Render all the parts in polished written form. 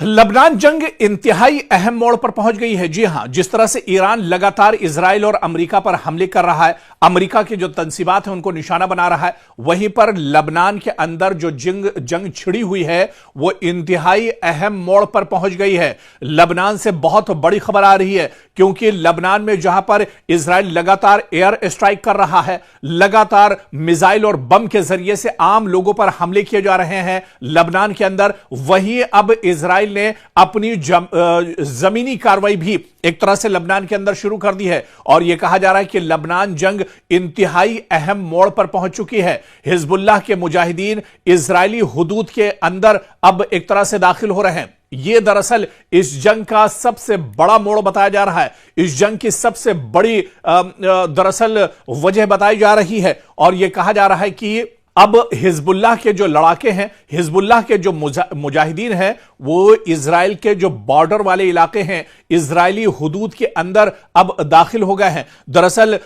लबनान जंग इंतहाई अहम मोड़ पर पहुंच गई है। जी हां, जिस तरह से ईरान लगातार इजराइल और अमेरिका पर हमले कर रहा है, अमेरिका की जो तंसीबात है उनको निशाना बना रहा है, वहीं पर लबनान के अंदर जो जंग छिड़ी हुई है वो इंतहाई अहम मोड़ पर पहुंच गई है। लबनान से बहुत बड़ी खबर आ रही है क्योंकि लबनान में जहां पर इजराइल लगातार एयर स्ट्राइक कर रहा है, लगातार मिसाइल और बम के जरिए से आम लोगों पर हमले किए जा रहे हैं लबनान के अंदर, वहीं अब इजराइल ने अपनी जमीनी कार्रवाई भी एक तरह से लबनान के अंदर शुरू कर दी है और यह कहा जा रहा है कि लबनान जंग इंतहाई अहम मोड़ पर पहुंच चुकी है। हिजबुल्लाह के मुजाहिदीन इजरायली हुदूद के अंदर अब एक तरह से दाखिल हो रहे हैं। यह दरअसल इस जंग का सबसे बड़ा मोड़ बताया जा रहा है, इस जंग की सबसे बड़ी दरअसल वजह बताई जा रही है और यह कहा जा रहा है कि अब हिजबुल्लाह के जो लड़ाके हैं, हिजबुल्लाह के जो मुजाहिदीन हैं, वो इजराइल के जो बॉर्डर वाले इलाके हैं, इजरायली हुदूद के अंदर अब दाखिल हो गए हैं। दरअसल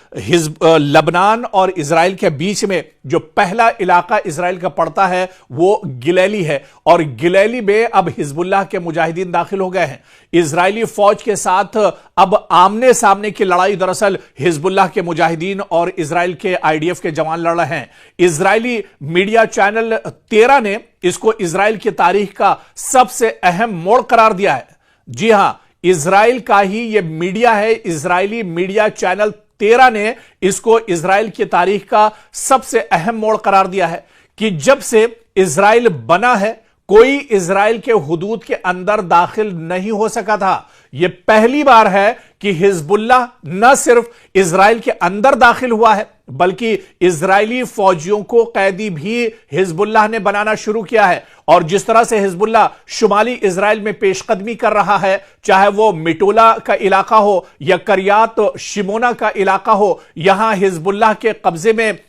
लबनान और इजराइल के बीच में जो पहला इलाका इजराइल का पड़ता है वो गिलेली है और गिलेली में अब हिजबुल्लाह के मुजाहिदीन दाखिल हो गए हैं। इजरायली फौज के साथ अब आमने सामने की लड़ाई दरअसल हिजबुल्लाह के मुजाहिदीन और इजराइल के आईडीएफ के जवान लड़ रहे हैं। इजरायली मीडिया चैनल 13 ने इसको इजराइल की तारीख का सबसे अहम मोड़ करार दिया है। जी हां, इजराइल का ही यह मीडिया है, इजरायली मीडिया चैनल 13 ने इसको इजराइल की तारीख का सबसे अहम मोड़ करार दिया है कि जब से इजराइल बना है कोई इजराइल के हुदूद के अंदर दाखिल नहीं हो सका था। यह पहली बार है कि हिजबुल्लाह न सिर्फ इजराइल के अंदर दाखिल हुआ है बल्कि इजरायली फौजियों को कैदी भी हिजबुल्लाह ने बनाना शुरू किया है। और जिस तरह से हिजबुल्लाह शुमाली इजराइल में पेशकदमी कर रहा है, चाहे वो मिटोला का इलाका हो या करियात शिमोना का इलाका हो, यहां हिजबुल्लाह के कब्जे में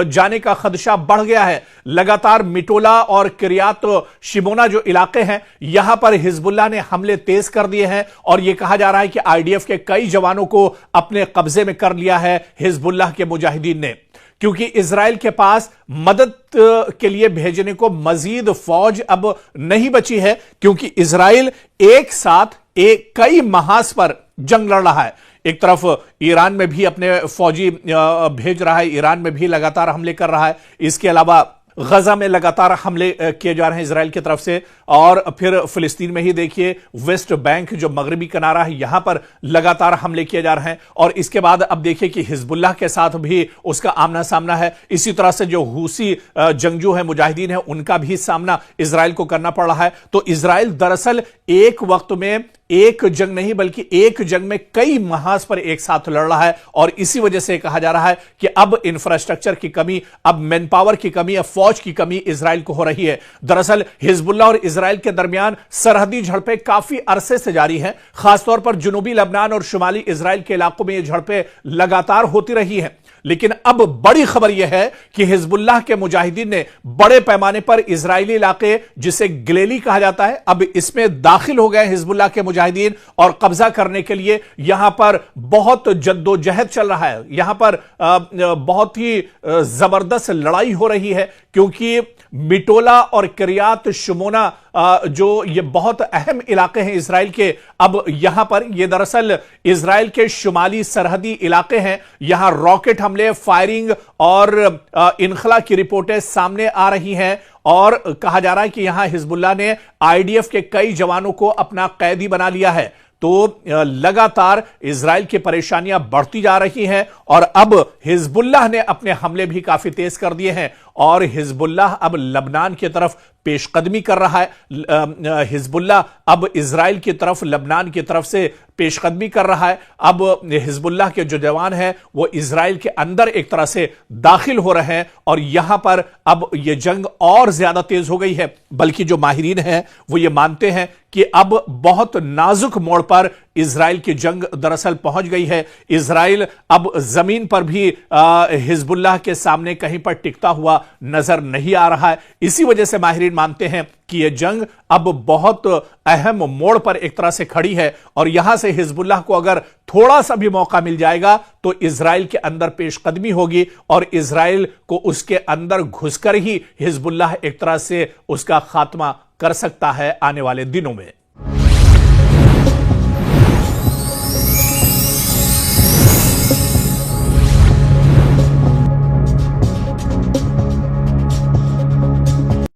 जाने का खदशा बढ़ गया है। लगातार मिटोला और करियात शिमोना जो इलाके हैं, यहां पर हिजबुल्लाह ने हमले तेज कर दिए हैं और यह कहा जा रहा है कि आईडीएफ के कई जवानों को अपने कब्जे में कर लिया है हिजबुल्लाह के मुजाहिदीन ने, क्योंकि इजराइल के पास मदद के लिए भेजने को मजीद फौज अब नहीं बची है, क्योंकि इजराइल एक साथ कई महाज पर जंग लड़ रहा है। एक तरफ ईरान में भी अपने फौजी भेज रहा है, ईरान में भी लगातार हमले कर रहा है, इसके अलावा गजा में लगातार हमले किए जा रहे हैं इजराइल की तरफ से, और फिर फिलिस्तीन में ही देखिए वेस्ट बैंक जो मगरबी किनारा है यहां पर लगातार हमले किए जा रहे हैं। और इसके बाद अब देखिए कि हिजबुल्लाह के साथ भी उसका आमना सामना है। इसी तरह से जो हूसी जंगजू है, मुजाहिदीन है, उनका भी सामना इजराइल को करना पड़ रहा है। तो इजराइल दरअसल एक वक्त में एक जंग नहीं बल्कि एक जंग में कई महाज पर एक साथ लड़ रहा है और इसी वजह से कहा जा रहा है कि अब इंफ्रास्ट्रक्चर की कमी, अब मैन पावर की कमी, अब फौज की कमी इजराइल को हो रही है। दरअसल हिजबुल्लाह और इजराइल के दरमियान सरहदी झड़पें काफी अरसे से जारी हैं, खासतौर पर जुनूबी लबनान और शुमाली इजराइल के इलाकों में ये झड़पें लगातार होती रही हैं। लेकिन अब बड़ी खबर यह है कि हिजबुल्लाह के मुजाहिदीन ने बड़े पैमाने पर इजरायली इलाके जिसे गिलेली कहा जाता है, अब इसमें दाखिल हो गए हिजबुल्लाह के मुजाहिदीन और कब्जा करने के लिए यहां पर बहुत जद्दोजहद चल रहा है। यहां पर बहुत ही जबरदस्त लड़ाई हो रही है, क्योंकि मिटोला और करियात शिमोना जो ये बहुत अहम इलाके हैं इजराइल के, अब यहां पर ये दरअसल इजराइल के शुमाली सरहदी इलाके हैं। यहां रॉकेट हमले, फायरिंग और इनखला की रिपोर्टें सामने आ रही हैं और कहा जा रहा है कि यहां हिजबुल्लाह ने आईडीएफ के कई जवानों को अपना कैदी बना लिया है। तो लगातार इजराइल की परेशानियां बढ़ती जा रही हैं और अब हिजबुल्लाह ने अपने हमले भी काफी तेज कर दिए हैं और हिजबुल्लाह अब लबनान की तरफ पेशकदमी कर रहा है। हिजबुल्लाह अब इजराइल की तरफ, लबनान की तरफ से पेशकदमी कर रहा है। अब हिजबुल्लाह के जो जवान हैं वो इजराइल के अंदर एक तरह से दाखिल हो रहे हैं और यहां पर अब यह जंग और ज्यादा तेज हो गई है। बल्कि जो माहिरीन हैं वो ये मानते हैं कि अब बहुत नाजुक मोड़ पर इजराइल की जंग दरअसल पहुंच गई है। इजराइल अब जमीन पर भी हिजबुल्लाह के सामने कहीं पर टिकता हुआ नजर नहीं आ रहा है। इसी वजह से माहिरीन मानते हैं कि यह जंग अब बहुत अहम मोड़ पर एक तरह से खड़ी है और यहां से हिजबुल्लाह को अगर थोड़ा सा भी मौका मिल जाएगा तो इजराइल के अंदर पेशकदमी होगी और इजराइल को उसके अंदर घुसकर ही हिजबुल्लाह एक तरह से उसका खात्मा कर सकता है आने वाले दिनों में।